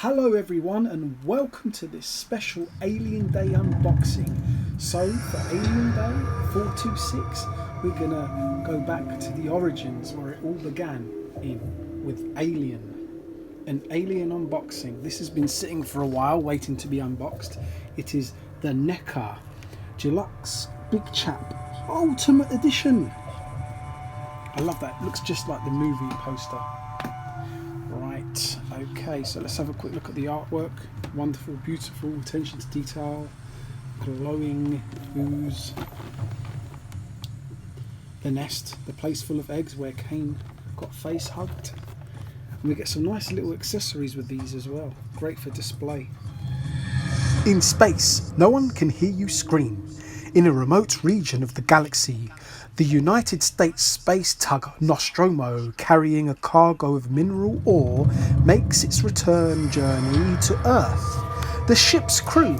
Hello everyone and welcome to this special Alien Day unboxing. So for Alien Day 426 we're gonna go back to the origins where it all began with an Alien unboxing. This has been sitting for a while waiting to be unboxed. It is the NECA Deluxe Big Chap Ultimate Edition. I love that, it looks just like the movie poster. Right, okay, so let's have a quick look at the artwork. Wonderful, beautiful, attention to detail, glowing ooze. The nest, the place full of eggs where Kane got face hugged. And we get some nice little accessories with these as well. Great for display. In space, no one can hear you scream. In a remote region of the galaxy, the United States space tug Nostromo, carrying a cargo of mineral ore, makes its return journey to Earth. The ship's crew,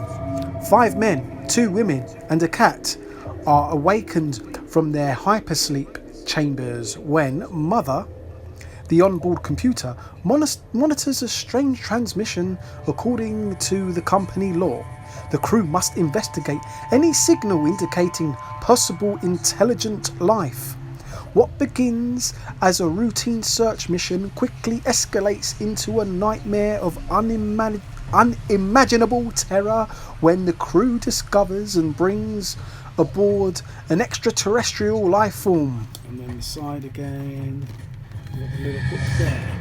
5 men, 2 women and a cat, are awakened from their hypersleep chambers when Mother, the onboard computer, monitors a strange transmission according to the company law. The crew must investigate any signal indicating possible intelligent life. What begins as a routine search mission quickly escalates into a nightmare of unimaginable terror when the crew discovers and brings aboard an extraterrestrial life form. And then the side again. With a little hook there.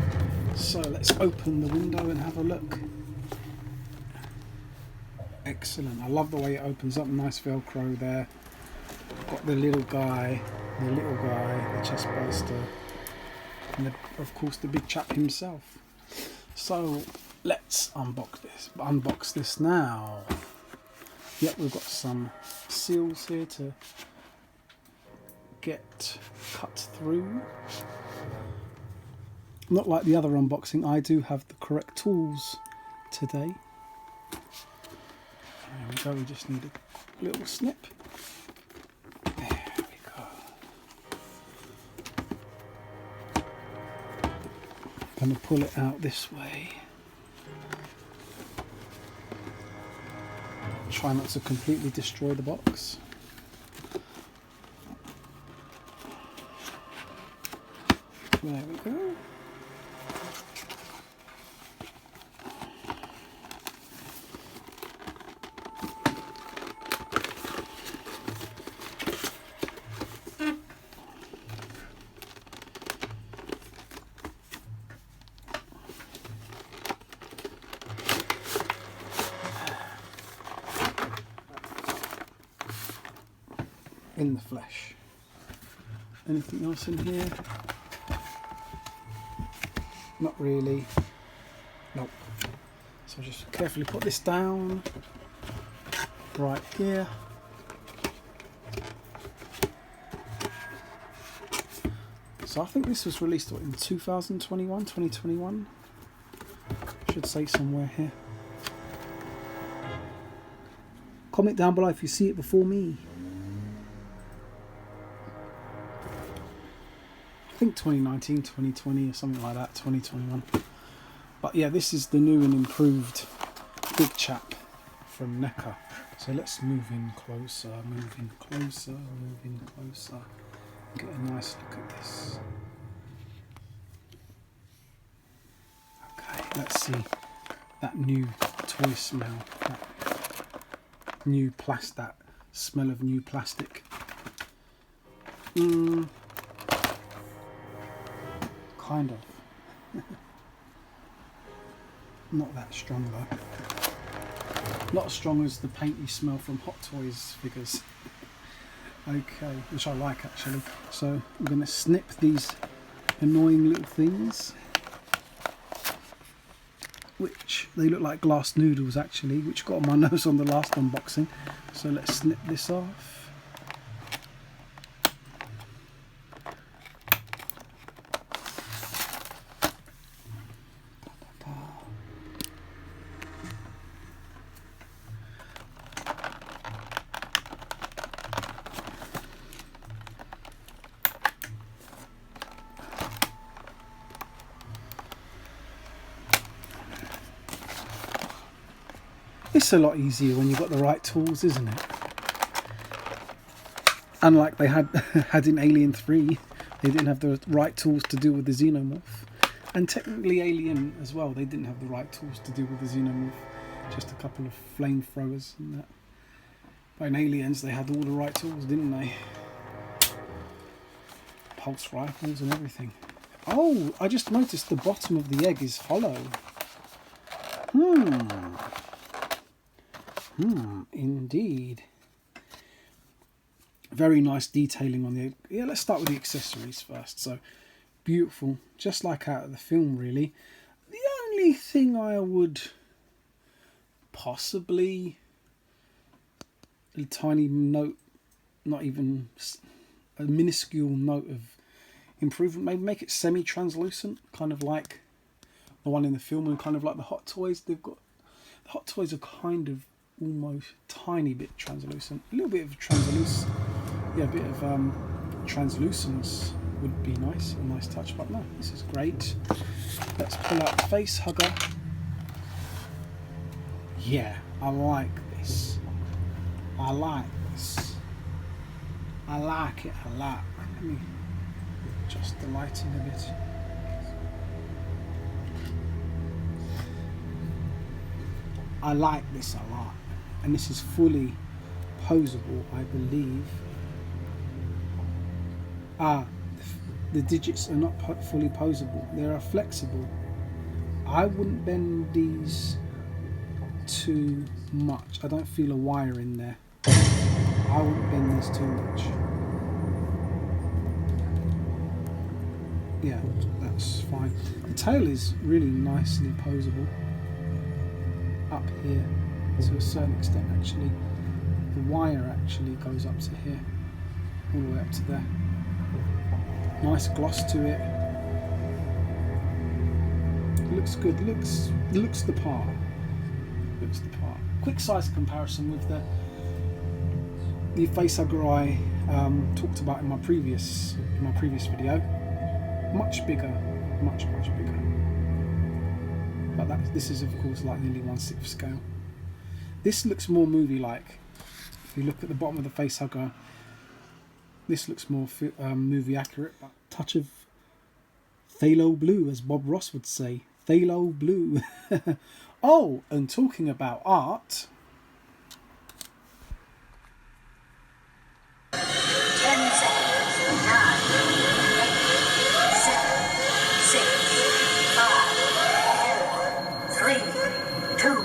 So let's open the window and have a look. Excellent. I love the way it opens up. Nice Velcro there. Got the little guy, the chest burster, and of course the big chap himself. So let's unbox this now. Yep, we've got some seals here to get cut through. Not like the other unboxing, I do have the correct tools today. There we go, we just need a little snip. There we go. Gonna pull it out this way. Try not to completely destroy the box. There we go. In the flesh. Anything else in here? Not really. Nope. So just carefully put this down right here. So I think this was released in 2021. Should say somewhere here. Comment down below if you see it before me. I think 2019, 2020 or something like that, 2021. But yeah, this is the new and improved Big Chap from NECA. So let's move in closer. Get a nice look at this. Okay, let's see that new toy smell. That smell of new plastic. Kind of. Not that strong though. Not as strong as the paint you smell from Hot Toys figures. Okay, which I like actually. So I'm going to snip these annoying little things. Which they look like glass noodles actually, which got on my nose on the last unboxing. So let's snip this off. It's a lot easier when you've got the right tools, isn't it? Unlike they had had in Alien 3, they didn't have the right tools to deal with the xenomorph. And technically Alien as well, they didn't have the right tools to deal with the xenomorph. Just a couple of flamethrowers and that. But in Aliens, they had all the right tools, didn't they? Pulse rifles and everything. Oh, I just noticed the bottom of the egg is hollow. Indeed. Very nice detailing on the egg. Yeah, let's start with the accessories first. So, beautiful, just like out of the film, really. The only thing I would possibly, a tiny note, not even a minuscule note of improvement, maybe make it semi-translucent, kind of like the one in the film, and kind of like the Hot Toys. They've got, the Hot Toys are kind of almost tiny bit translucent, a little bit of translucent, yeah, a bit of translucence would be nice, a nice touch, but no, this is great. Let's pull out the face hugger. Yeah, I like this. I like this. I like it a lot. Let me adjust the lighting a bit. I like this a lot. And this is fully posable, I believe. The digits are not fully posable. They are flexible. I wouldn't bend these too much. I don't feel a wire in there. I wouldn't bend these too much. Yeah, that's fine. The tail is really nicely posable. Up here, to a certain extent actually. The wire actually goes up to here. All the way up to there. Nice gloss to it. It looks good. Looks the part. Looks the part. Quick size comparison with the facehugger I talked about in my previous video. Much bigger, much bigger. But this is of course like nearly 1/6 scale. This looks more movie-like. If you look at the bottom of the facehugger, this looks more movie accurate. But touch of phthalo blue, as Bob Ross would say. Phthalo blue. Oh, and talking about art. 10 seconds. 9, 8, 7, 6, 5, 4, 3, 2,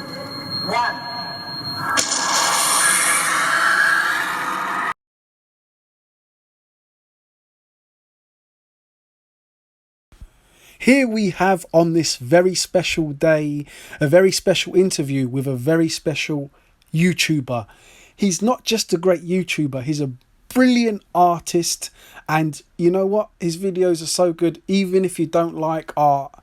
1. Here we have on this very special day, a very special interview with a very special YouTuber. He's not just a great YouTuber, he's a brilliant artist, and you know what? His videos are so good, even if you don't like art,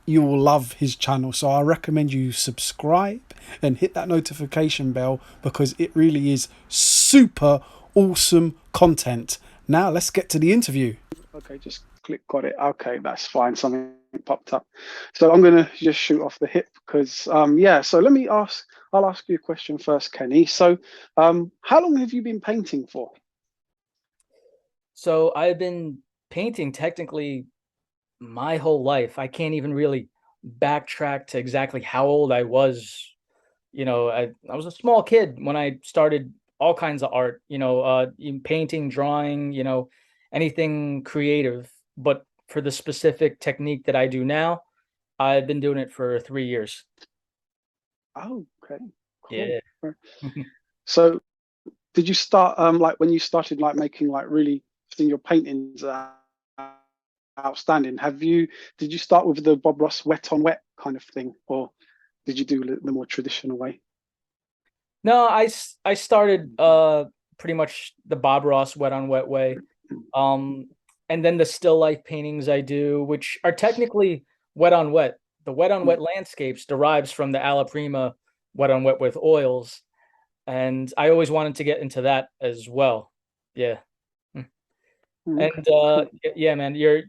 you will love his channel. So I recommend you subscribe and hit that notification bell because it really is super awesome content. Now let's get to the interview. Okay, just click, got it. Okay, that's fine. Something popped up. So I'm going to just shoot off the hip because, yeah, so I'll ask you a question first, Kenny. So how long have you been painting for? So I've been painting technically my whole life. I can't even really backtrack to exactly how old I was. You know, I was a small kid when I started all kinds of art, painting, drawing, anything creative. But for the specific technique that I do now, I've been doing it for 3 years. Oh, okay. Cool. Yeah. So did you start like when you started like making like really your paintings outstanding, did you start with the Bob Ross wet on wet kind of thing, or did you do the more traditional way? No, I started pretty much the Bob Ross wet on wet way. And then the still life paintings I do, which are technically wet on wet. The wet on wet landscapes derives from the Alla Prima wet on wet with oils. And I always wanted to get into that as well. Yeah. And yeah, man, your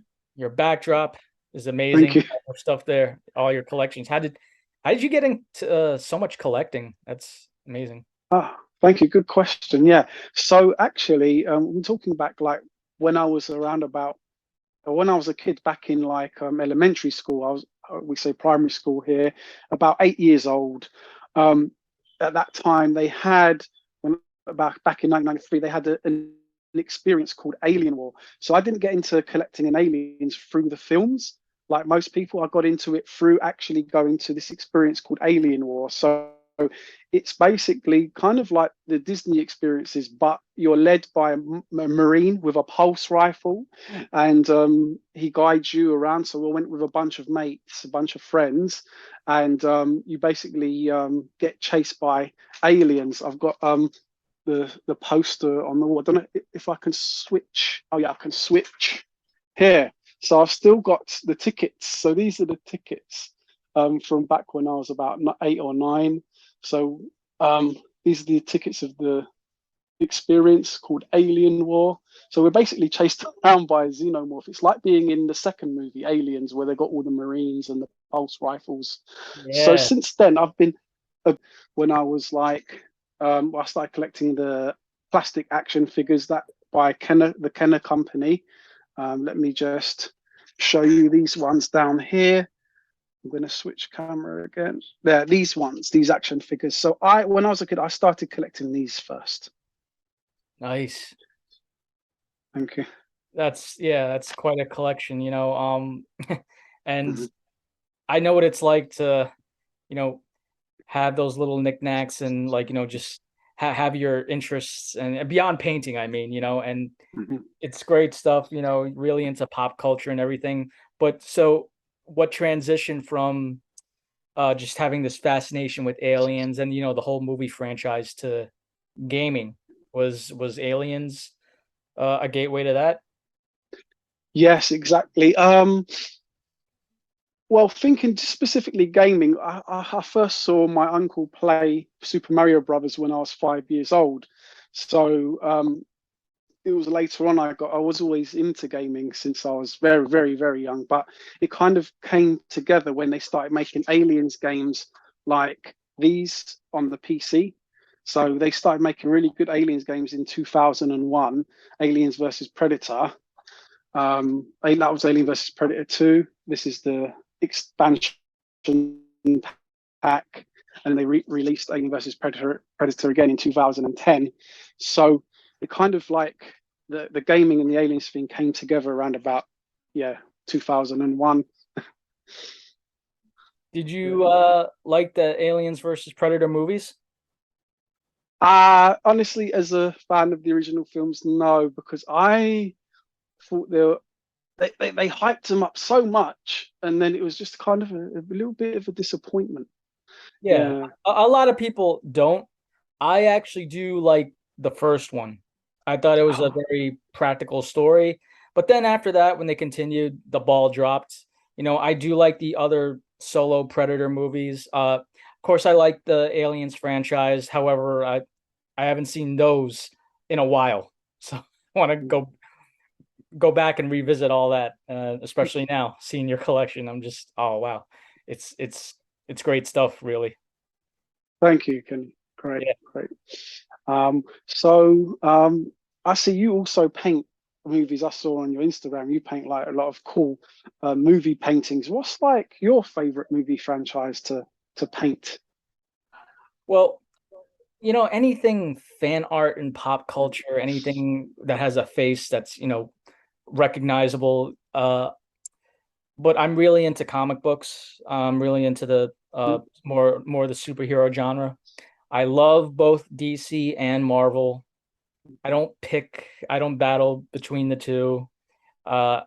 backdrop is amazing. Thank you. All your stuff there, all your collections. How did you get into so much collecting? That's amazing. Ah, thank you. Good question. Yeah. So actually, I'm talking back like when I was around about, or when I was a kid back in like elementary school. I was, we say primary school here, about 8 years old. Um, at that time, they had when back in 1993, they had an experience called Alien War. So I didn't get into collecting in aliens through the films. Like most people, I got into it through actually going to this experience called Alien War. So it's basically kind of like the Disney experiences, but you're led by a Marine with a pulse rifle, and he guides you around. So we went with a bunch of mates, a bunch of friends, and you basically get chased by aliens. I've got the poster on the wall. I don't know if I can switch. Oh yeah, I can switch here. So I've still got the tickets. So these are the tickets from back when I was about 8 or 9. So these are the tickets of the experience called Alien War. So we're basically chased around by a xenomorph. It's like being in the second movie, Aliens, where they got all the Marines and the pulse rifles. So Yeah. since then, I've been when I was like, I started collecting the plastic action figures that by Kenner, the Kenner company. Let me just show you these ones down here. I'm going to switch camera again. There, these ones, these action figures. So when I was a kid, I started collecting these first. Nice. Thank you. That's quite a collection, you know. And Mhm. I know what it's like to, you know, have those little knickknacks and like, just have your interests and beyond painting, I mean, and Mhm. it's great stuff, really into pop culture and everything. But so what transition from just having this fascination with aliens and the whole movie franchise to gaming? Was Aliens a gateway to that? Yes, exactly. Well, thinking specifically gaming, I first saw my uncle play Super Mario Brothers when I was 5 years old. So it was later on I was always into gaming since I was very, very, very young. But it kind of came together when they started making Aliens games like these on the PC. So they started making really good Aliens games in 2001, Aliens versus Predator. That was Alien versus Predator 2. This is the expansion pack, and they released Alien versus Predator again in 2010. So it kind of like the gaming and the aliens thing came together around about, yeah, 2001. Did you like the Aliens versus Predator movies? Honestly, as a fan of the original films, no, because I thought they hyped them up so much, and then it was just kind of a little bit of a disappointment. Yeah, Yeah. a lot of people don't. I actually do like the first one. I thought it was a Oh, very practical story. But then after that, when they continued, the ball dropped. I do like the other solo Predator movies. Of course, I like the Aliens franchise. However, I haven't seen those in a while, so I want to go back and revisit all that. Especially now, seeing your collection, I'm just, oh wow, it's great stuff, really. thank you, Kenny. Great, Yeah. great. So I see you also paint movies. I saw on your Instagram you paint like a lot of cool movie paintings. What's like your favorite movie franchise to paint? Well, anything fan art and pop culture, anything that has a face that's, recognizable. But I'm really into comic books. I'm really into the more the superhero genre. I love both DC and Marvel. I don't battle between the two. Uh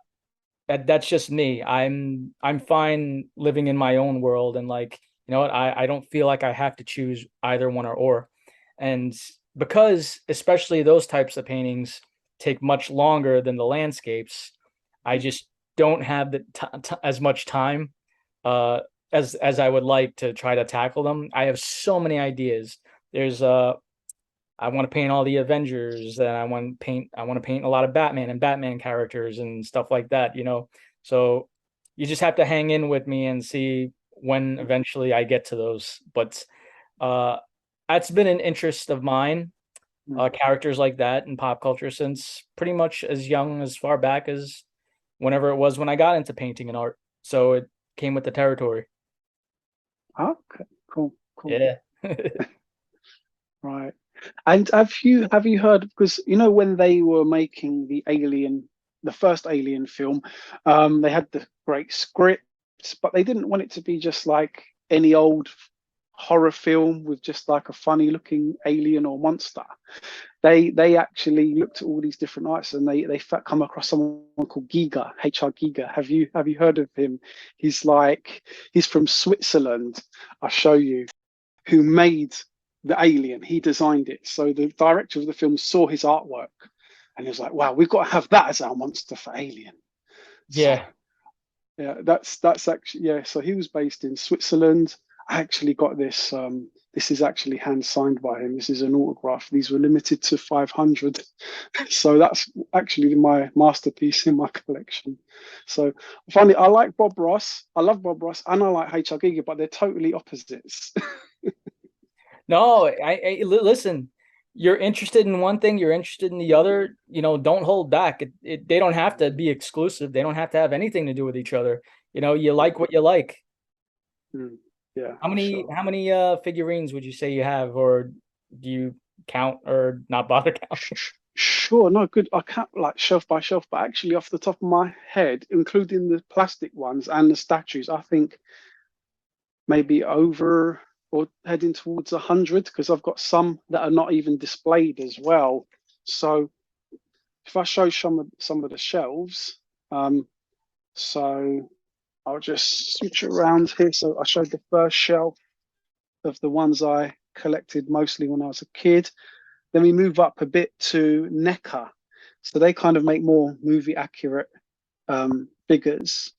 that's just me. I'm fine living in my own world and like, you know what, I don't feel like I have to choose either one or. And because especially those types of paintings take much longer than the landscapes, I just don't have the as much time uh as I would like to try to tackle them. I have so many ideas. There's I want to paint all the Avengers, and I want to paint a lot of Batman and Batman characters and stuff like that. So you just have to hang in with me and see when eventually I get to those. But uh, that's been an interest of mine, characters like that in pop culture since pretty much as young as far back as whenever it was when I got into painting and art. So it came with the territory. Okay, cool, cool. Yeah. Right. And have you heard, because you know when they were making the first Alien film, they had the great scripts, but they didn't want it to be just like any old horror film with just like a funny looking alien or monster. They actually looked at all these different artists, and they come across someone called Giger, HR Giger. Have you heard of him? He's from Switzerland. I'll show you. Who made the alien? He designed it. So the director of the film saw his artwork, and he was like, "Wow, we've got to have that as our monster for Alien." So, Yeah. yeah, that's actually, yeah. So he was based in Switzerland. I actually got this. This is actually hand signed by him. This is an autograph. These were limited to 500, so that's actually my masterpiece in my collection. So funny, I like Bob Ross. I love Bob Ross, and I like H.R. Giger, but they're totally opposites. No, listen. You're interested in one thing, you're interested in the other. Don't hold back. They don't have to be exclusive. They don't have to have anything to do with each other. You like what you like. Yeah, How many sure. how many figurines would you say you have, or do you count or not bother counting? Sure, no, good. I can't like shelf by shelf, but actually, off the top of my head, including the plastic ones and the statues, I think maybe over or heading towards 100, because I've got some that are not even displayed as well. So if I show some of the shelves, so I'll just switch around here. So I showed the first shelf of the ones I collected mostly when I was a kid. Then we move up a bit to NECA. So they kind of make more movie accurate figures.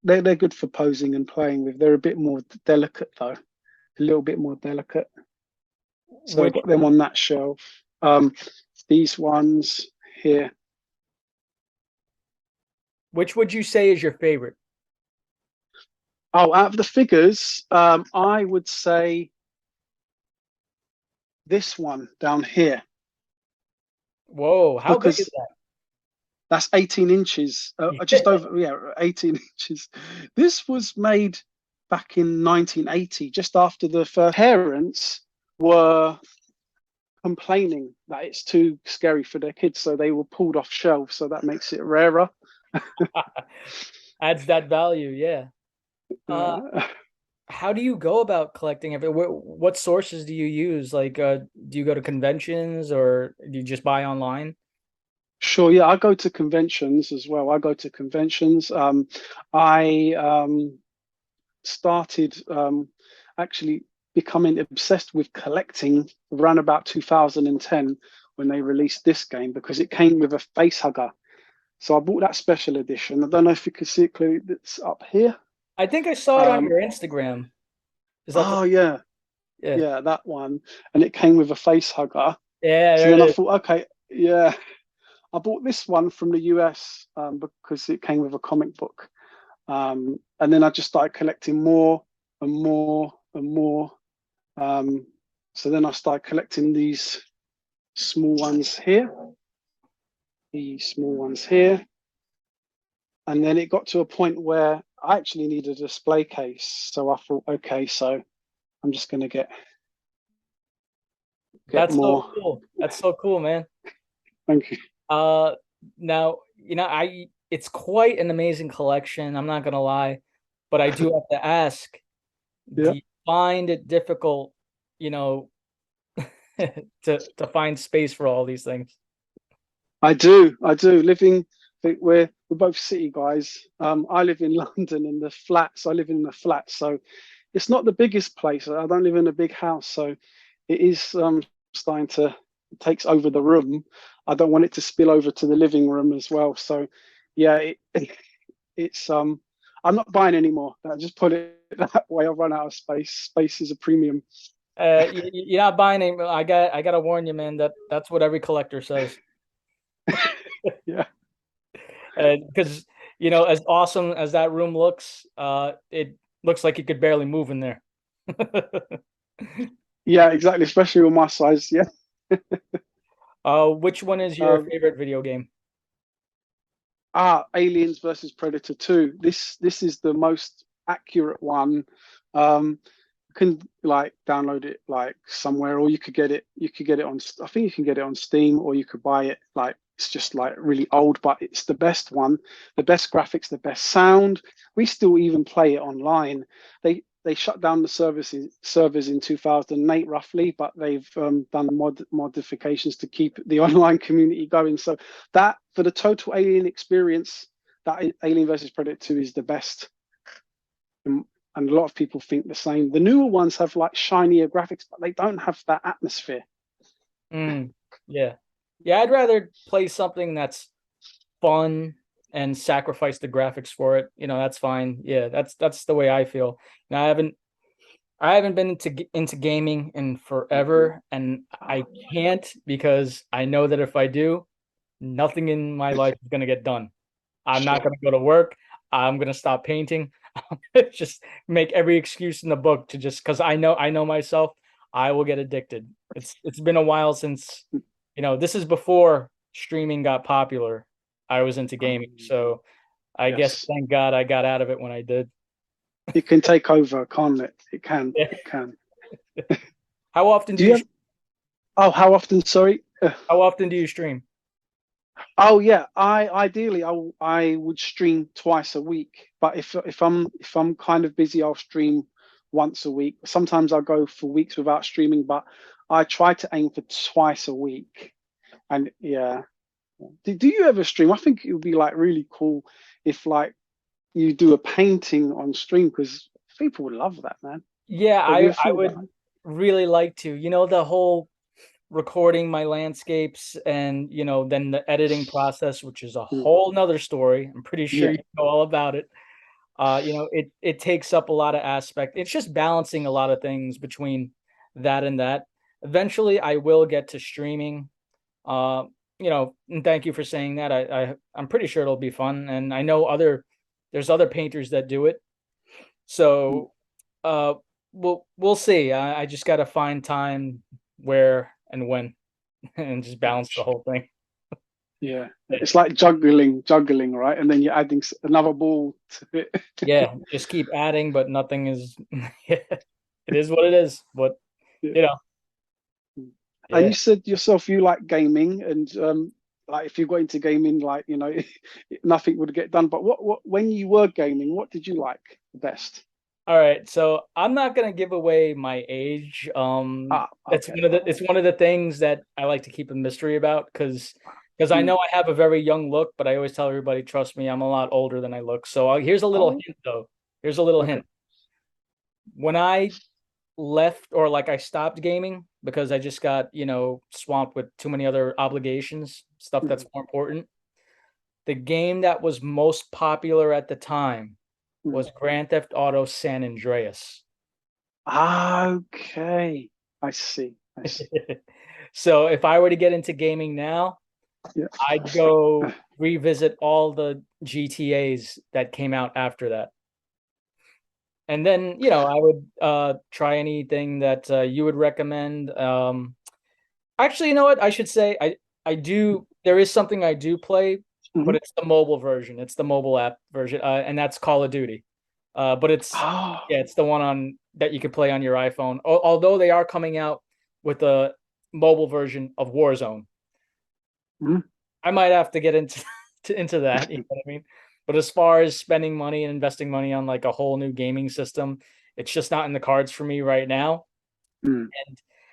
They're good for posing and playing with. They're a bit more delicate though, a little bit more delicate. So I've Which got them on that shelf. These ones here. which would you say is your favorite? Oh, out of the figures, I would say this one down here, Whoa, how big is because that's 18 inches, just that? over, yeah, 18 inches. This was made back in 1980, just after the first parents were complaining that it's too scary for their kids, so they were pulled off shelves. So that makes it rarer. Adds that value, yeah. Uh, Uh, how do you go about collecting it? What sources do you use? Like, do you go to conventions or do you just buy online? sure, yeah, I go to conventions as well. I go to conventions. I started actually becoming obsessed with collecting around about 2010 when they released this game, because it came with a face hugger. So I bought that special edition. I don't know if you can see it clearly. It's up here. I think I saw it on Um, your Instagram. Is that the oh yeah, yeah. yeah, that one. And it came with a face hugger. Yeah, So there then I it is. thought, okay, yeah, I bought this one from the US because it came with a comic book. And then I just started collecting more and more and more. Um, so then I started collecting these small ones here, these small ones here. And then it got to a point where I actually needed a display case. So I thought, okay, so I'm just going to get That's so more. cool. That's so cool, man. Thank you. Uh, now, it's quite an amazing collection. I'm not gonna lie, but I do have to ask, Yeah, do you find it difficult, you know, to find space for all these things? I do. I do. We're both city guys. I live in London in the flats. I live in the flats, so it's not the biggest place. I don't live in a big house, so it is starting to it takes over the room. I don't want it to spill over to the living room as well. So yeah, it's I'm not buying anymore. I just put it that way. I've run out of space. Space is a premium. You're not buying it. I gotta warn you, man, that's what every collector says. Yeah. Because You know, as awesome as that room looks, it looks like you could barely move in there. Yeah, exactly. Especially with my size. Yeah. Which one is your Um, favorite video game? Aliens versus Predator 2. This is the most accurate one. You can like download it like somewhere, or you could get it. You could get it on. I think you can get it on Steam, or you could buy it. Like it's just like really old, but it's the best one. The best graphics, the best sound. We still even play it online. They shut down the servers in 2008 roughly, but they've done modifications to keep the online community going. So that for the total Alien experience, that Alien versus Predator 2 is the best. And a lot of people think the same. The newer ones have like shinier graphics, but they don't have that atmosphere. Mm, yeah. Yeah, I'd rather play something that's fun and sacrifice the graphics for it. You know, that's fine. Yeah, that's the way I feel. Now, I haven't been into gaming in forever, and I can't because I know that if I do, nothing in my life is gonna get done. I'm not Sure. gonna go to work. I'm gonna stop painting. Just make every excuse in the book to just because I know myself, I will get addicted. It's been a while since, this is before streaming got popular. I was into gaming, so I guess Yes. thank God I got out of it when I did. It can take over, can't it? It can. Yeah. It can. How often Do do you you have? Oh, how often? Sorry. how often do you stream? Oh yeah, I ideally I would stream twice a week, but if I'm kind of busy, I'll stream once a week. Sometimes I'll go for weeks without streaming, but I try to aim for twice a week. And yeah, do you ever stream? I think it would be like really cool if like you do a painting on stream because people would love that, man. Yeah, Have you ever I thought would about really like to. The whole recording my landscapes and then the editing process, which is a that? whole nother story. I'm pretty sure Yeah, you know all about it. It takes up a lot of aspect. It's just balancing a lot of things between that and that. Eventually I will get to streaming. uh and thank you for saying that. I'm pretty sure it'll be fun, and I know there's other painters that do it. So uh we'll see. I just got to find time, where and when, and just balance the whole thing. yeah. It's like juggling, right? And then you're adding another ball to it. Yeah, just keep adding, but nothing is. It is what it is. But Yeah. you know, And yeah. you said yourself you like gaming, and like if you got into gaming, like nothing would get done. But what when you were gaming, what did you like the best? All right, so I'm not gonna give away my age. It's Okay. one of the things that I like to keep a mystery about, because I Mm, know I have a very young look, but I always tell everybody, trust me, I'm a lot older than I look. So here's a little oh, hint, though. Here's a little okay. hint. When I left, or like I stopped gaming because I just got, swamped with too many other obligations, stuff that's Mm, more important. The game that was most popular at the time mm. was Grand Theft Auto San Andreas. Okay. I see. I see. So if I were to get into gaming now, Yeah. I'd go revisit all the GTAs that came out after that. And then, I would try anything that you would recommend. Actually, you know what? I should say I do. There is something I do play, but Mhm. it's the mobile version. It's the mobile app version, and that's Call of Duty. But Oh, it's the one on that you can play on your iPhone. Although they are coming out with a mobile version of Warzone. mhm. I might have to get into into that. You know what I mean? But as far as spending money and investing money on like a whole new gaming system, it's just not in the cards for me right now. Mm,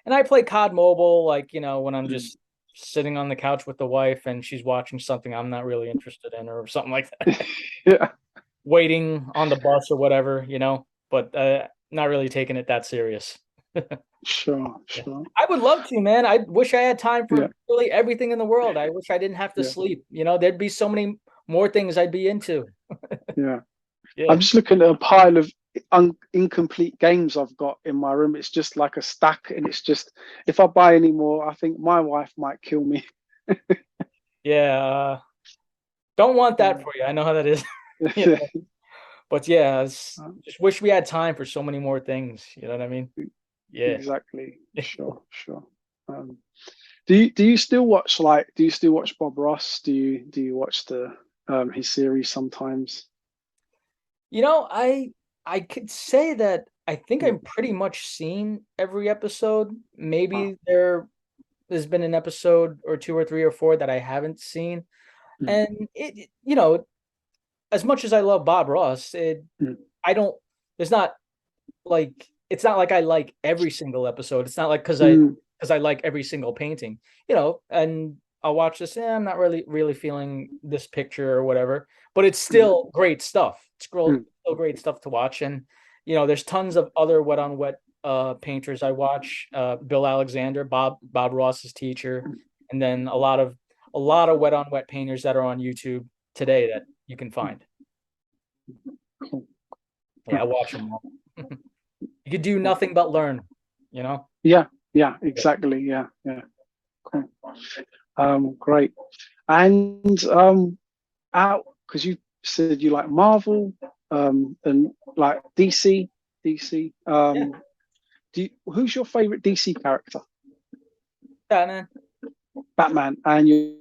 And I play COD Mobile, like, when I'm mm. just sitting on the couch with the wife and she's watching something I'm not really interested in, or something like that, Yeah. waiting on the bus or whatever. But not really taking it that serious. Sure. Yeah. Sure. I would love to, man. I wish I had time Yeah. for really everything in the world. I wish I didn't have to Yeah. sleep. There'd be so many more things I'd be into. Yeah. I'm Yeah. just looking at a pile of incomplete games I've got in my room. It's just like a stack, and it's just if I buy any more, I think my wife might kill me. Yeah. Don't want that Yeah. for you. I know how that is. you know? But yeah, just wish we had time for so many more things. You know what I mean? Yeah. Exactly. Sure, sure. Um, do you still watch do you still watch Bob Ross? Do you watch the his series sometimes? You know, I could say that I think Mm. I'm pretty much seen every episode. Ah, Maybe there's been an episode or two or three or four that I haven't seen. mm, And you know, as much as I love Bob Ross, mm, I don't, there's not like, it's not like I like every single episode. It's not like mm, because I like every single painting, you know, and I'll watch this. I'm not really feeling this picture or whatever, but it's mm, still great stuff. It's mm, still great stuff to watch. And, you know, there's tons of other wet on wet painters I watch. Bill Alexander, Bob Ross's teacher, mm, and then a lot of wet on wet painters that are on YouTube today that you can mm. find. Cool. Yeah, I watch them all. You could do nothing but learn, you know? Yeah, yeah, exactly. Yeah, yeah. Cool. Great. And out because you said you like Marvel, and like DC. Yeah, Who's your favorite DC character? Batman. Batman, and your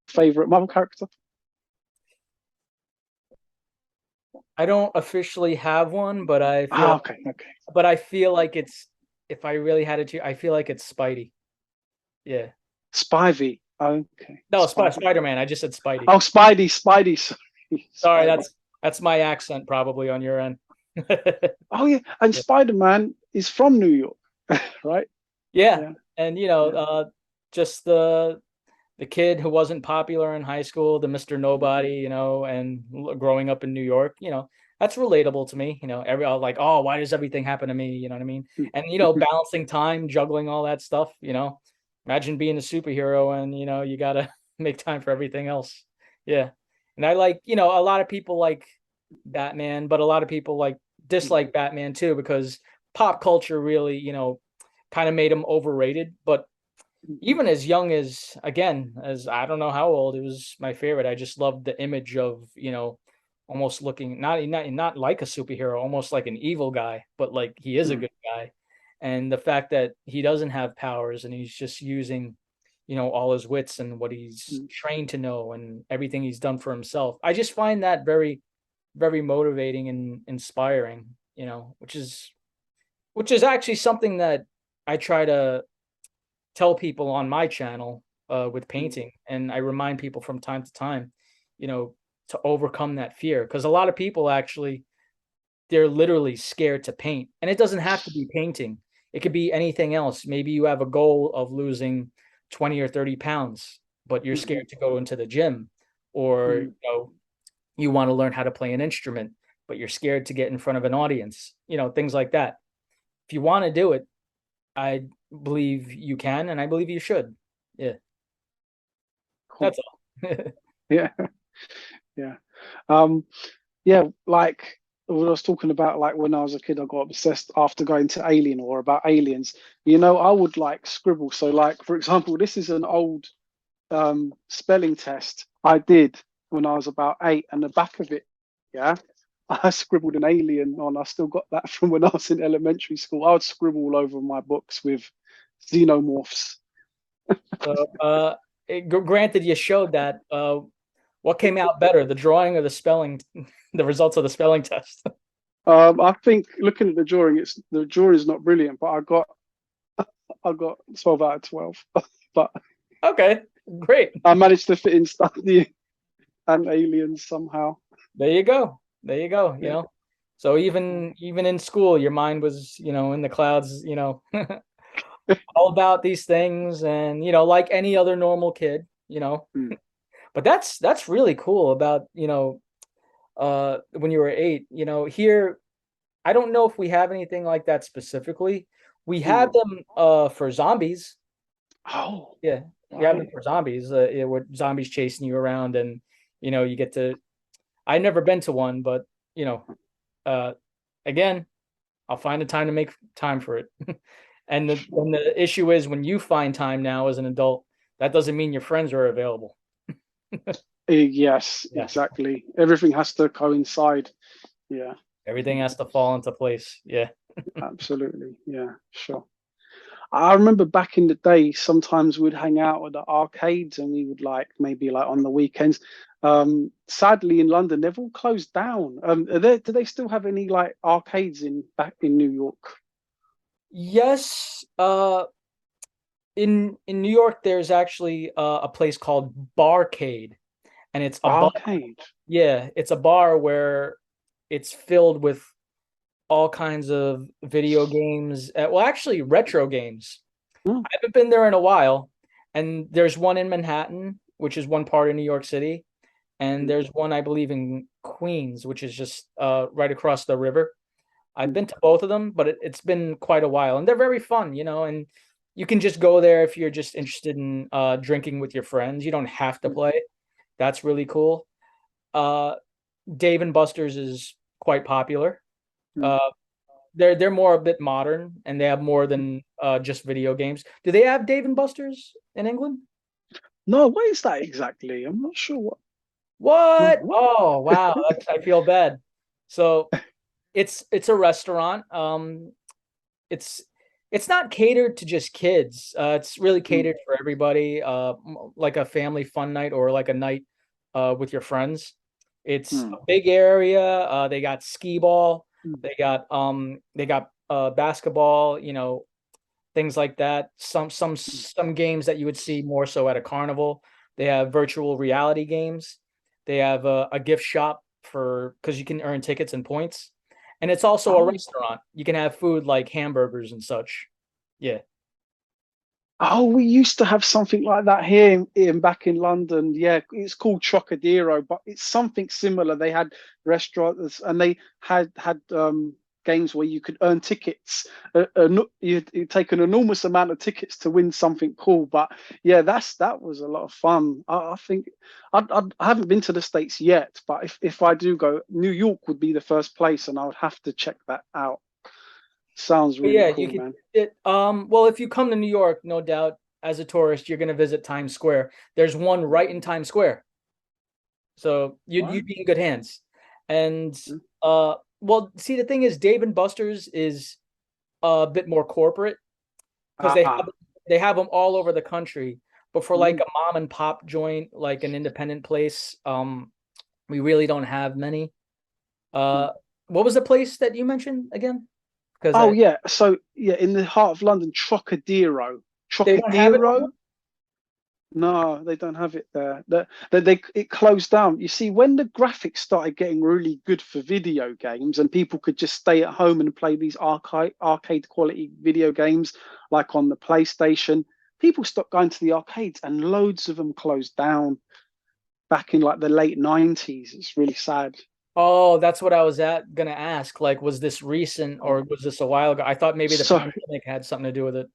favorite Marvel character? I don't officially have one, but Ah, okay, okay. I feel like it's, if I really had to, I feel like it's Spidey. Yeah. Spivey. Okay, No, Spivey. Spider-Man. I just said Spidey. Oh, Spidey. Sorry, Sorry, Spidey. that's my accent probably on your end. Oh yeah, and Yeah. Spider-Man is from New York, right? Yeah. Yeah, And you know, yeah. just the kid who wasn't popular in high school, the Mr. Nobody, you know, and growing up in New York, you know, that's relatable to me. You know, I was like, oh, why does everything happen to me? You know what I mean? And you know, balancing time, juggling all that stuff, you know. Imagine being a superhero and you know, you gotta make time for everything else. Yeah. And I like, you know, a lot of people like Batman, but a lot of people like dislike Batman too, because pop culture really, you know, kind of made him overrated. But even as young as, again, as I don't know how old, it was my favorite. I just loved the image of, you know, almost looking not like a superhero, almost like an evil guy, but like he is a good guy. And the fact that he doesn't have powers and he's just using, you know, all his wits and what he's trained to know and everything he's done for himself. I just find that very motivating and inspiring, you know, which is actually something that I try to tell people on my channel with painting, and I remind people from time to time, you know, to overcome that fear, because a lot of people actually, they're literally scared to paint, and it doesn't have to be painting. It could be anything else. Maybe you have a goal of losing 20 or 30 pounds, but you're scared to go into the gym, or you know, you want to learn how to play an instrument, but you're scared to get in front of an audience, you know, things like that. If you want to do it, I believe you can, and I believe you should. Yeah, Cool. that's all. Yeah, yeah. Um, yeah, like what I was talking about, like when I was a kid, I got obsessed after going to Alien or about aliens. You know, I would like scribble. So, like for example, this is an old spelling test I did when I was about 8, and the back of it, yeah, I scribbled an alien on. I still got that from when I was in elementary school. I would scribble all over my books with xenomorphs. So, granted, you showed that. What came out better, the drawing or the spelling, the results of the spelling test? I think looking at the drawing, it's the drawing is not brilliant, but I got 12 out of 12. But Okay, great. I managed to fit in stuff and aliens somehow. There you go. There you go. You Yeah. know, so even in school, your mind was, you know, in the clouds. You know, all about these things, and you know, like any other normal kid, you know. Mm, But that's really cool about, you know, when you were 8, you know, here I don't know if we have anything like that specifically. We have mm. them for zombies. Oh, Yeah, we have them right. for zombies. Yeah, where zombies chasing you around, and you know, you get to. I've never been to one, but you know, uh, again, I'll find a time to make time for it. And the issue is when you find time now as an adult, that doesn't mean your friends are available. Yes, Yeah, exactly. Everything has to coincide. Yeah, everything has to fall into place. Yeah. absolutely. Yeah, sure. I remember back in the day, sometimes we'd hang out at the arcades and we would like maybe like on the weekends. Sadly, in London, they've all closed down. Do they still have any like arcades in back in New York? Yes, in New York, there's actually a place called Barcade, and it's a bar. Arcade. Yeah, it's a bar where it's filled with all kinds of video games. Well, actually, retro games. Hmm. I haven't been there in a while, and there's one in Manhattan, which is one part of New York City, and there's one I believe in Queens, which is just right across the river. I've been to both of them, but it's been quite a while, and they're very fun, and you can just go there if you're just interested in drinking with your friends. You don't have to play. That's really cool. Uh, Dave and Buster's is quite popular. Hmm. Uh, they're more a bit modern, and they have more than just video games. Do they have Dave and Buster's in England? No, what is that exactly? I'm not sure what. No, What? what? Oh, wow. I feel bad. So it's a restaurant. It's it's not catered to just kids. It's really Hmm. catered for everybody. Like a family fun night or like a night with your friends. It's Hmm. a big area. They got skee ball. Hmm. They got basketball. Things like that. Some games that you would see more so at a carnival. They have virtual reality games. They have a gift shop for because you can earn tickets and points, and it's also a Oh. restaurant. You can have food like hamburgers and such. Yeah. Oh, we used to have something like that here back in London. Yeah, it's called Trocadero, but it's something similar. They had restaurants and they had games where you could earn tickets. You'd take an enormous amount of tickets to win something cool. But yeah, that was a lot of fun. I think I haven't been to the States yet, but if I do go, New York would be the first place, and I would have to check that out. Sounds But really yeah, you cool, could man. well, if you come to New York, no doubt as a tourist, you're gonna visit Times Square. There's one right in Times Square. So you'd Right? be in good hands. And well, see the thing is Dave and Buster's is a bit more corporate because they have Ah. they have them all over the country. But for like Mm. a mom and pop joint, like an independent place, we really don't have many. Uh, what was the place that you mentioned again? Because Oh I yeah, so yeah, in the heart of London, Trocadero. they don't have it no more. Trocadero? No, they don't have it there. It closed down. You see, when the graphics started getting really good for video games, and people could just stay at home and play these arcade quality video games, like on the PlayStation, people stopped going to the arcades, and loads of them closed down back in like the late 90s. It's really sad. Oh, that's what I was gonna ask. Like, was this recent or was this a while ago? I thought maybe the So, pandemic had something to do with it.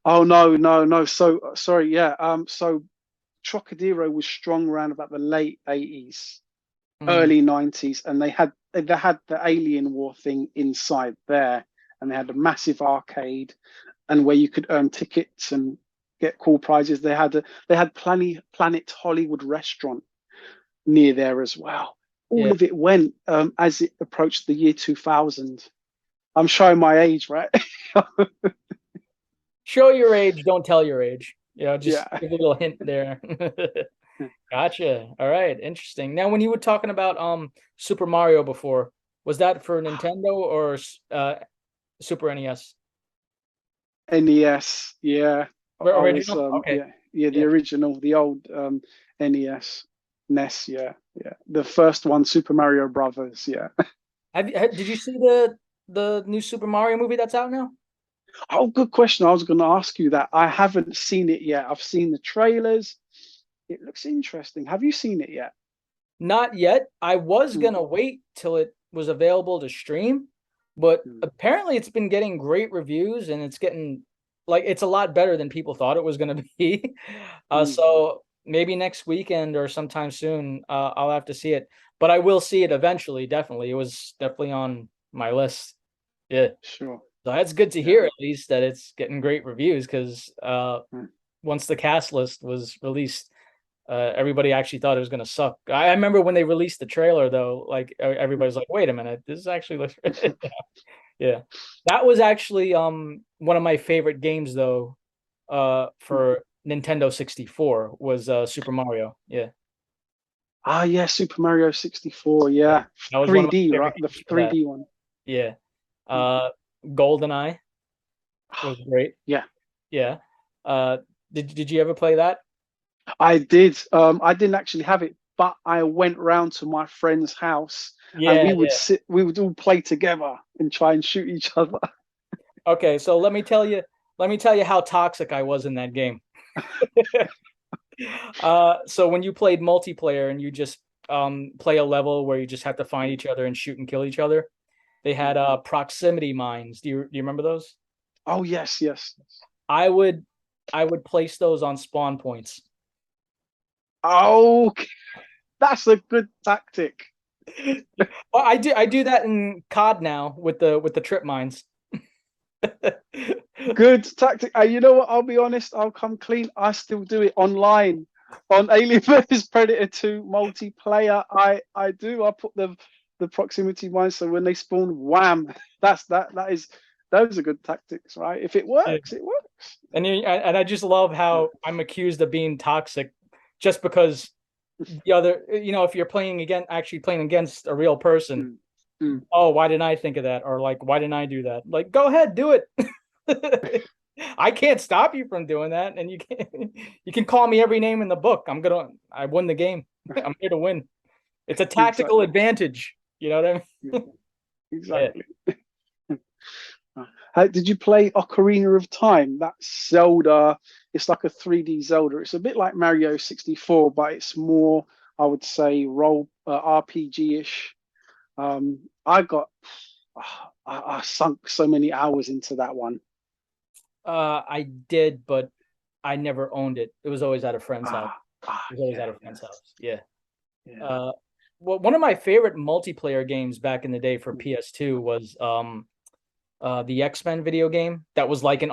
oh no, no, no. So sorry, yeah. So Trocadero was strong around about the late 80s, Hmm. early 90s, and they had the Alien War thing inside there, and they had a massive arcade, and where you could earn tickets and get cool prizes. They had Planet Hollywood restaurant near there as well. All Yeah. of it went as it approached the year 2000. I'm showing my age, right? Show your age, don't tell your age. Just Yeah. give a little hint there. Gotcha. All right, interesting. Now, when you were talking about Super Mario before, was that for Nintendo or Super NES? NES, yeah. I was Original? Okay. yeah, the Yeah. original, the old NES, NES, yeah, yeah. The first one, Super Mario Brothers, yeah. Did you see the new Super Mario movie that's out now? Oh, good question. I was going to ask you that. I haven't seen it yet. I've seen the trailers. It looks interesting. Have you seen it yet? Not yet. I was Mm, gonna wait till it was available to stream, but mm, apparently it's been getting great reviews and it's getting like it's a lot better than people thought it was gonna be. mm. So maybe next weekend or sometime soon, I'll have to see it. But I will see it eventually, definitely. It was definitely on my list. Yeah. Sure. So that's good to Yeah. hear at least that it's getting great reviews because Mm. once the cast list was released, Everybody actually thought it was gonna suck. I remember when they released the trailer though, like everybody's like, "Wait a minute, this actually looks." Yeah, that was actually one of my favorite games though. For Nintendo 64 was Super Mario. Yeah, Ah, yeah, Super Mario 64. Yeah, that was one of my 3D, favorite right? The games for that. 3D one. Yeah, uh, GoldenEye was great. Yeah, Yeah. Uh, did you ever play that? I did. I didn't actually have it, but I went round to my friend's house and Yeah, yeah. we would all play together and try and shoot each other. Okay, so let me tell you how toxic I was in that game. So when you played multiplayer and you just play a level where you just have to find each other and shoot and kill each other, they had proximity mines. Do you remember those? Oh, yes, yes. I would I would place those on spawn points. Oh, that's a good tactic. Well, I do that in COD now with the trip mines. Good tactic. And you know what? I'll be honest. I'll come clean. I still do it online on Alien vs Predator 2 multiplayer. I do. I put the proximity mine so when they spawn, wham! That is those are good tactics, right? If it Yeah. works, it works. And I just love how I'm accused of being toxic just because the other, if you're actually playing against a real person. Mm, mm. Oh, why didn't I think of that? Or like, why didn't I do that? Like, go ahead, do it. I can't stop you from doing that, and you can call me every name in the book. I won the game. I'm here to win. It's a tactical Exactly. advantage. You know what I mean? Exactly. Did you play Ocarina of Time? That's Zelda. It's like a 3D Zelda. It's a bit like Mario 64, but it's more, I would say, role RPG-ish. I got, I sunk so many hours into that one. I did, but I never owned it. It was always at a friend's house. Ah, ah, It was always yeah, at a friend's house. Yeah. yeah. Uh, well, one of my favorite multiplayer games back in the day for PS2 was the X-Men video game that was like an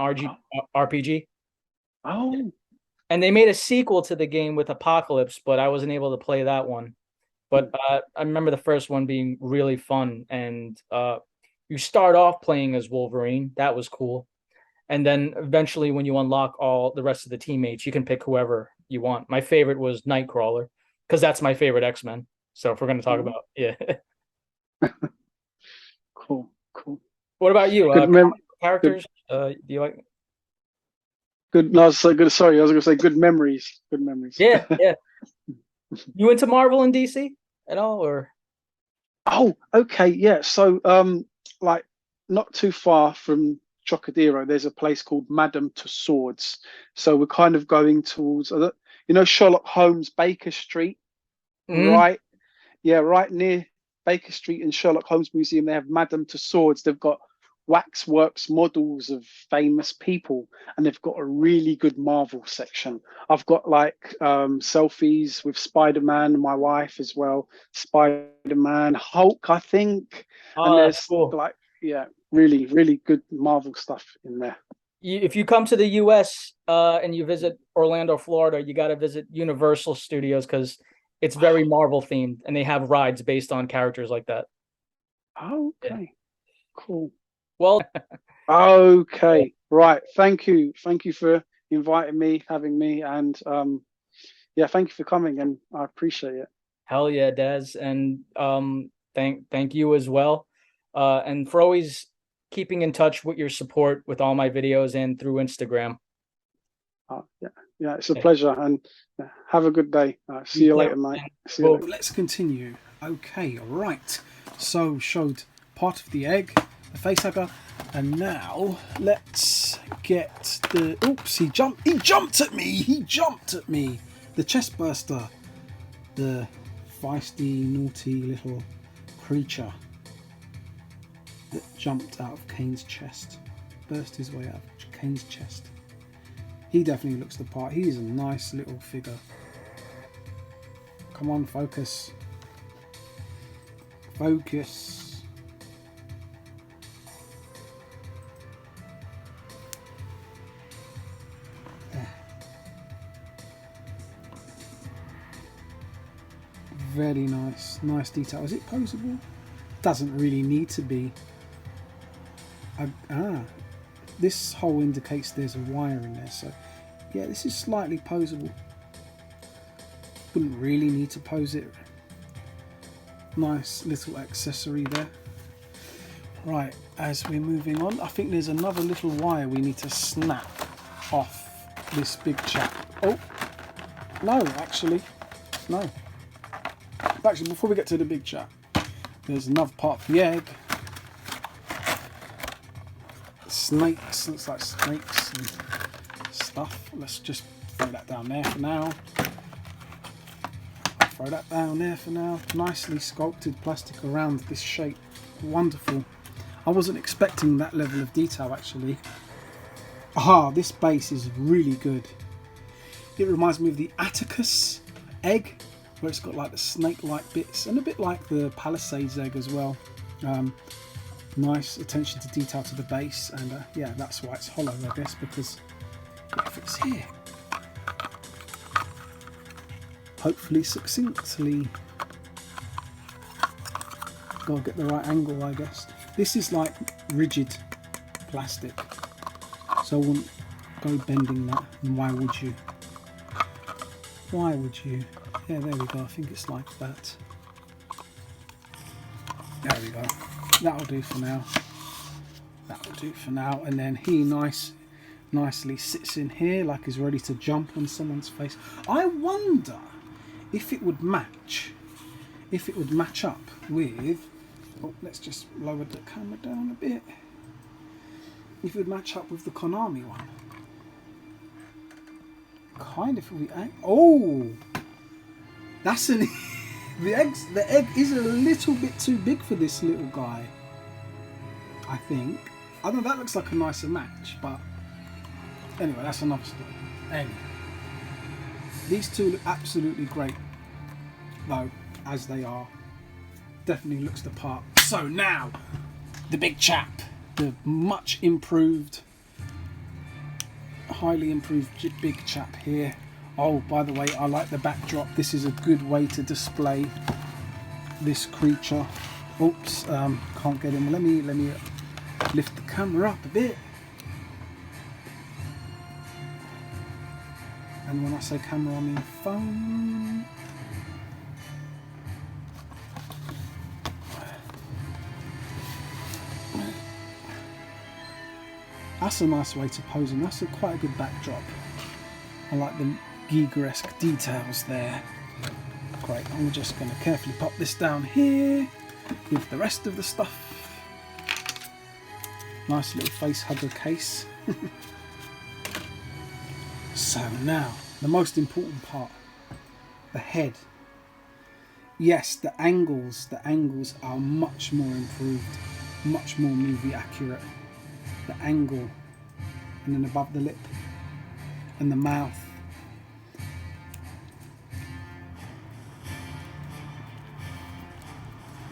RPG. Oh, And they made a sequel to the game with Apocalypse, but I wasn't able to play that one. But I remember the first one being really fun, and you start off playing as Wolverine. That was cool. And then eventually, when you unlock all the rest of the teammates, you can pick whoever you want. My favorite was Nightcrawler because that's my favorite X-Men. So if we're going to talk about, yeah. cool, cool. What about you? Good mem good Characters? Do you like? good no, so good. Sorry, I was gonna say good memories. Good memories. Yeah, yeah. You into Marvel and DC at all, or? Oh, okay, yeah. So, like not too far from Chocodero, there's a place called Madame Tussauds. So we're kind of going towards, Sherlock Holmes, Baker Street, Mhm. right? Yeah, right near Baker Street and Sherlock Holmes Museum. They have Madame Tussauds. They've got waxworks models of famous people, and they've got a really good Marvel section. I've got like selfies with Spider-Man, my wife as well, Spider-Man, Hulk, I think, and Oh, that's there's cool. like, yeah, really, really good Marvel stuff in there. If you come to the US and you visit Orlando, Florida, you got to visit Universal Studios because it's very Marvel themed and they have rides based on characters like that. Oh, Yeah. okay, cool. Well, Okay, right. Thank you for inviting me, having me, and yeah, thank you for coming, and I appreciate it. hell yeah, Des, and thank you as well, and for always keeping in touch with your support with all my videos and through Instagram. Yeah, yeah, it's a Yeah. pleasure, and have a good day. See you too. later, mate. See you Well, later. Let's continue. Okay, right. So showed part of the egg, the face hugger, and now let's get the. Oops! He jumped at me. He jumped at me. The chest burster, the feisty, naughty little creature that jumped out of Kane's chest, burst his way out of Kane's chest. He definitely looks the part. He's a nice little figure. Come on, focus. Focus. There. Very nice. Nice detail. Is it posable? Doesn't really need to be. This hole indicates there's a wire in there, so yeah, this is slightly posable. Wouldn't really need to pose it. Nice little accessory there. Right, as we're moving on, I think there's another little wire we need to snap off this big chap. Oh, no, actually, no. Actually, before we get to the big chap, there's another part of the egg. Snakes, looks like snakes and stuff. Let's just throw that down there for now. Throw that down there for now. Nicely sculpted plastic around this shape. Wonderful. I wasn't expecting that level of detail actually. This base is really good. It reminds me of the Atticus egg, where it's got like the snake-like bits, and a bit like the Palisades egg as well. Nice attention to detail to the base, and yeah, that's why it's hollow, I guess, because it fits here. Hopefully succinctly. Gotta get the right angle, I guess. This is like rigid plastic, so I wouldn't go bending that, and why would you? Why would you? Yeah, there we go, I think it's like that. There we go. That'll do for now. That'll do for now. And then he nicely sits in here like he's ready to jump on someone's face. I wonder if it would match. If it would match up with. Oh, let's just lower the camera down a bit. If it would match up with the Konami one. Kind of. Oh, that's an. The egg is a little bit too big for this little guy, I think. I know that looks like a nicer match, but anyway, that's another story. Anyway, these two look absolutely great, though, as they are. Definitely looks the part. So now, the big chap, the much improved, highly improved big chap here. Oh, by the way, I like the backdrop. This is a good way to display this creature. Oops, can't get him. Let me lift the camera up a bit. And when I say camera, I mean phone. That's a nice way to pose him. That's quite a good backdrop. I like the Giger-esque details there. Great, I'm just going to carefully pop this down here with the rest of the stuff. Nice little face hugger case. So now, the most important part, the head. Yes, the angles are much more improved, much more movie accurate. The angle, and then above the lip, and the mouth.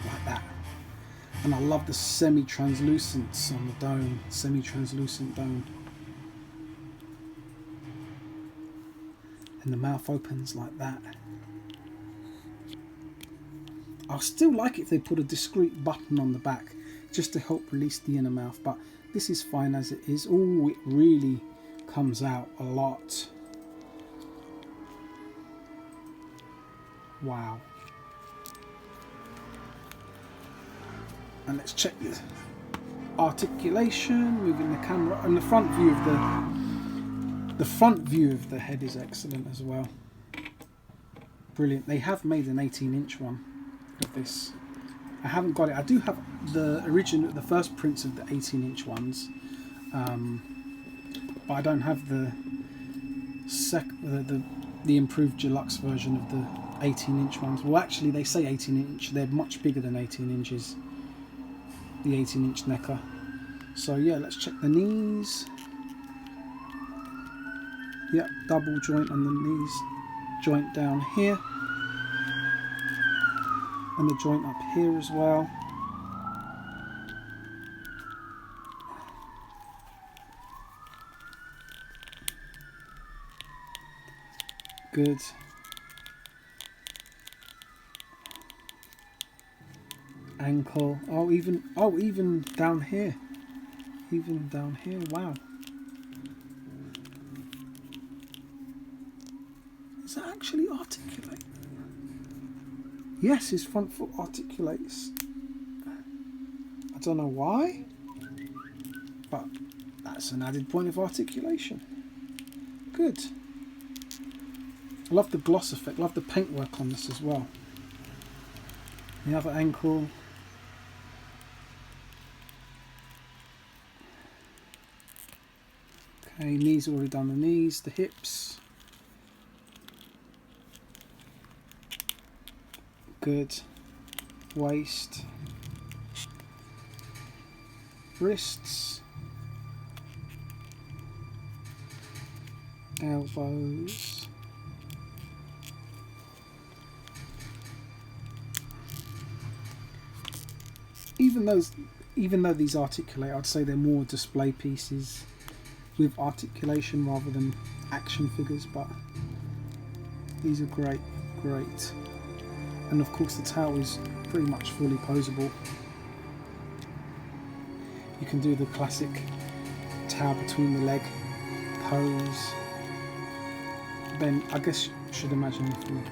Like that. And I love the semi-translucence on the dome, semi-translucent dome. And the mouth opens like that. I still like it if they put a discreet button on the back just to help release the inner mouth, but this is fine as it is. Oh, it really comes out a lot. Wow. And let's check the articulation, moving the camera, and the front view of the head is excellent as well. Brilliant. They have made an 18-inch one of this. I haven't got it. I do have the original, the first prints of the 18-inch ones, but I don't have the improved deluxe version of the 18-inch ones. Well, actually, they say 18-inch. They're much bigger than 18 inches. The 18-inch NECA. So yeah, let's check the knees. Yep, double joint on the knees. Joint down here. And the joint up here as well. Good. ankle. Oh, even down here. Even down here. Wow. Does that actually articulate? Yes, his front foot articulates. I don't know why, but that's an added point of articulation. Good. I love the gloss effect. Love the paintwork on this as well. The other ankle. Okay, knees, already done the knees, the hips. Good. Waist. Wrists. Elbows. Even though these articulate, I'd say they're more display pieces with articulation rather than action figures, but these are great. And of course the tail is pretty much fully posable. You can do the classic tail between the leg pose. Then I guess you should imagine if you've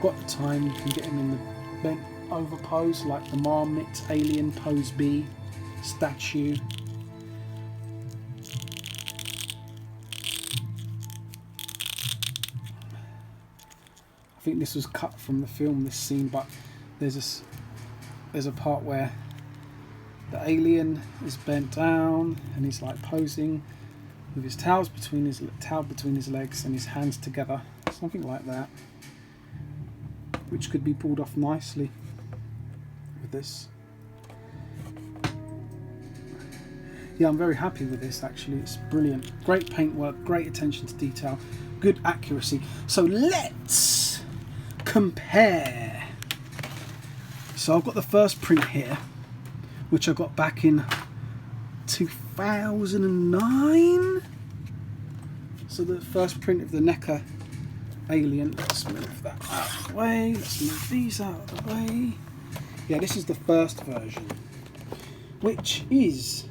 got the time, you can get him in the bent over pose like the Marmot Alien Pose B statue. I think this was cut from the film, this scene, but there's a part where the alien is bent down and he's like posing with his tail between his legs and his hands together, something like that, which could be pulled off nicely with this. Yeah, I'm very happy with this actually. It's brilliant. Great paintwork, great attention to detail, good accuracy. So let's compare. So I've got the first print here, which I got back in 2009. So the first print of the NECA Alien. Let's move that out of the way. Let's move these out of the way. Yeah, this is the first version, which is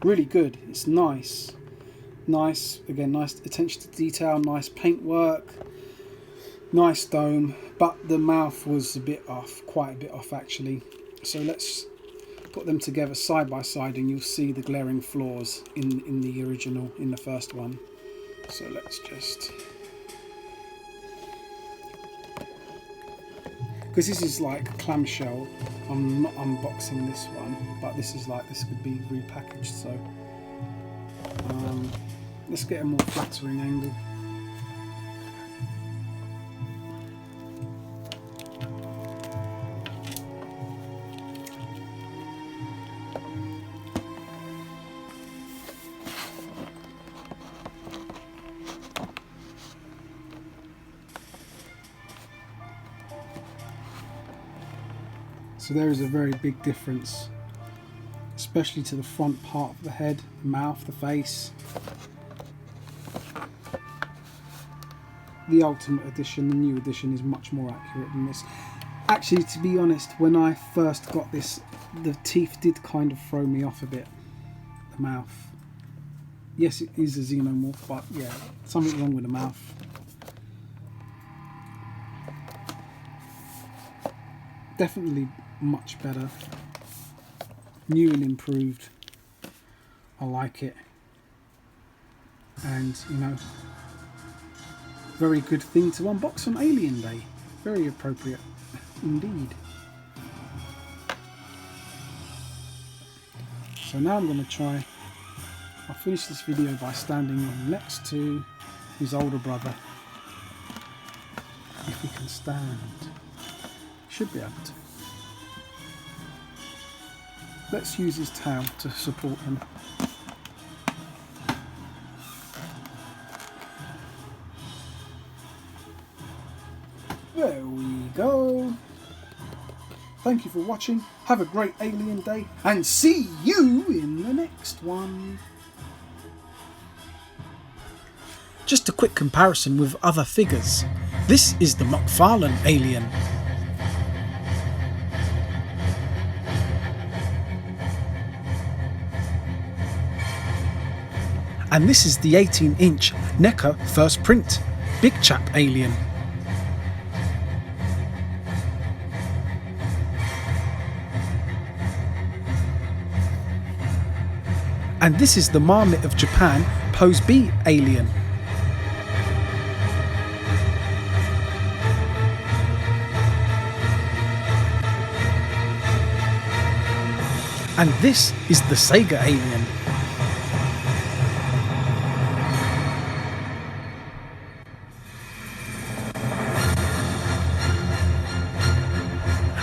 really good. It's nice. Again, nice attention to detail, nice paintwork, nice dome, but the mouth was a bit off, quite a bit off actually. So let's put them together side by side and you'll see the glaring flaws in the original, in the first one. So let's just, because this is like clamshell, I'm not unboxing this one, but this could be repackaged, so let's get a more flattering angle. So there is a very big difference, especially to the front part of the head, the mouth, the face. The Ultimate Edition, the new edition, is much more accurate than this. Actually, to be honest, when I first got this, the teeth did kind of throw me off a bit. The mouth. Yes, it is a xenomorph, but yeah, something wrong with the mouth. Definitely much better, new and improved. I like it, and you know, very good thing to unbox on Alien Day. Very appropriate indeed. So now I'm going to try, I'll finish this video by standing next to his older brother, if he can stand. Should be able to. Let's use his tail to support him. There we go. Thank you for watching. Have a great Alien Day and see you in the next one. Just a quick comparison with other figures. This is the McFarlane Alien. And this is the 18-inch NECA first print Big Chap alien. And this is the Marmot of Japan Pose B alien. And this is the Sega alien.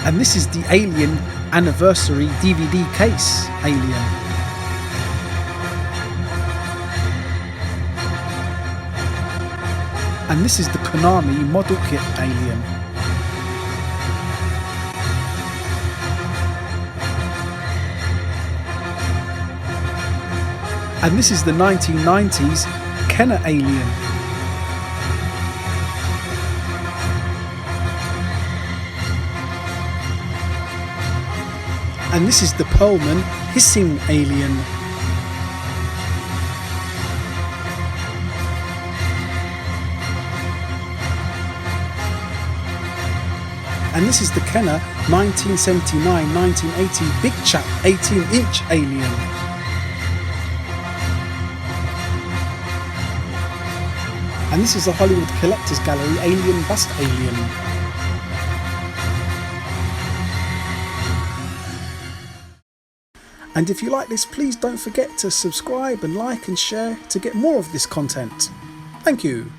And this is the Alien Anniversary DVD case alien. And this is the Konami model kit alien. And this is the 1990s Kenner alien. And this is the Perlman hissing alien. And this is the Kenner 1979-1980 Big Chap 18-inch alien. And this is the Hollywood Collectors Gallery Alien Bust Alien. And if you like this, please don't forget to subscribe and like and share to get more of this content. Thank you.